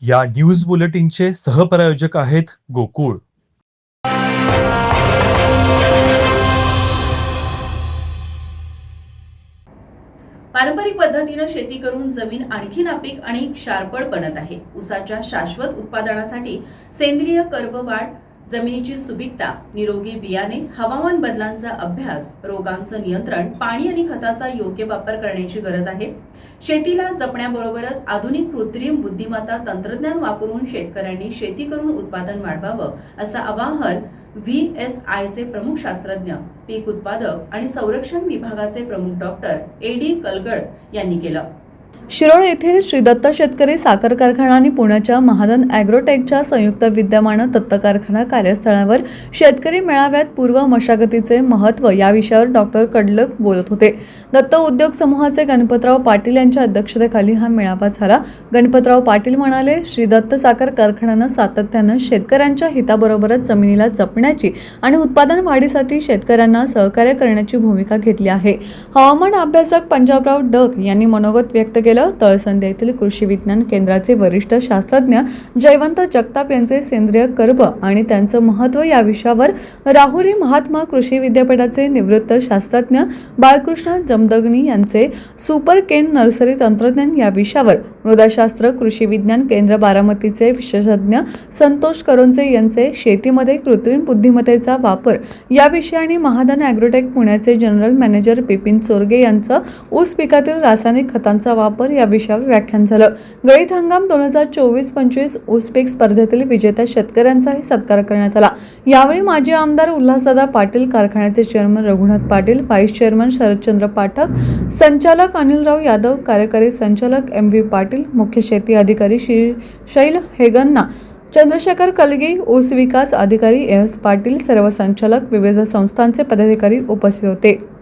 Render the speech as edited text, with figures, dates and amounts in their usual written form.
या न्यूज बुलेटिनचे सहप्रायोजक आहेत गोकुळ. पारंपरिक पद्धतीने शेती करून जमीन आणखी नापीक आणि क्षारपड बनत आहे. ऊसाच्या शाश्वत उत्पादनासाठी सेंद्रिय कर्बवाढ, जमिनीची सुपीकता, निरोगी बियाणे, हवामान बदलांचा अभ्यास, रोगांचं नियंत्रण, पाणी आणि खताचा योग्य वापर करण्याची गरज आहे. शेतीला जपण्याबरोबरच आधुनिक कृत्रिम बुद्धिमत्ता तंत्रज्ञान वापरून शेतकऱ्यांनी शेती करून उत्पादन वाढवावं असं आवाहन VSIचे प्रमुख शास्त्रज्ञ, पीक उत्पादक आणि संरक्षण विभागाचे प्रमुख डॉक्टर AD कलगड यांनी केलं. शिरोळ येथील श्री दत्त शेतकरी साखर कारखाना आणि पुण्याच्या महादन ॲग्रोटेकच्या संयुक्त विद्यमानं दत्त कारखाना कार्यस्थळावर शेतकरी मेळाव्यात पूर्व मशागतीचे महत्त्व या विषयावर डॉक्टर कडलक बोलत होते. दत्त उद्योग समूहाचे गणपतराव पाटील यांच्या अध्यक्षतेखाली हा मेळावा झाला. गणपतराव पाटील म्हणाले, श्री दत्त साखर कारखान्यानं सातत्यानं शेतकऱ्यांच्या हिताबरोबरच जमिनीला जपण्याची आणि उत्पादन वाढीसाठी शेतकऱ्यांना सहकार्य करण्याची भूमिका घेतली आहे. हवामान अभ्यासक पंजाबराव डक यांनी मनोगत व्यक्त केलं. तळसंदे येथील कृषी विज्ञान केंद्राचे वरिष्ठ शास्त्रज्ञ जयवंत जगताप यांचे सेंद्रिय कर्ब आणि त्यांचं महत्त्व या विषयावर राहुरी महात्मा कृषी विद्यापीठाचे निवृत्त शास्त्रज्ञ बाळकृष्ण जमदग्नी यांचे सुपर केन नर्सरी तंत्रज्ञान या विषयावर मृदाशास्त्र कृषी विज्ञान केंद्र बारामतीचे विशेषज्ञ संतोष करोंचे यांचे शेतीमध्ये कृत्रिम बुद्धिमत्तेचा वापर या विषयाने महादन ॲग्रोटेक पुण्याचे जनरल मॅनेजर बिपिन चोरगे यांचं ऊस पिकातील रासायनिक खतांचा वापर या विषयावर व्याख्यान झालं. गळीत हंगाम 2024-25 ऊस पीक स्पर्धेतील विजेत्या शेतकऱ्यांचाही सत्कार करण्यात आला. यावेळी माजी आमदार उल्हासदादा पाटील, कारखान्याचे chairman Raghunath Patil, vice chairman Sharadchandra Pathak, संचालक अनिलराव यादव, कार्यकारी संचालक MV पाटील, मुख्य शेती अधिकारी शैल हेगन्ना, चंद्रशेखर कलगी, ऊस विकास अधिकारी AS पाटील, सर्व संचालक, विविध संस्थांचे पदाधिकारी उपस्थित होते.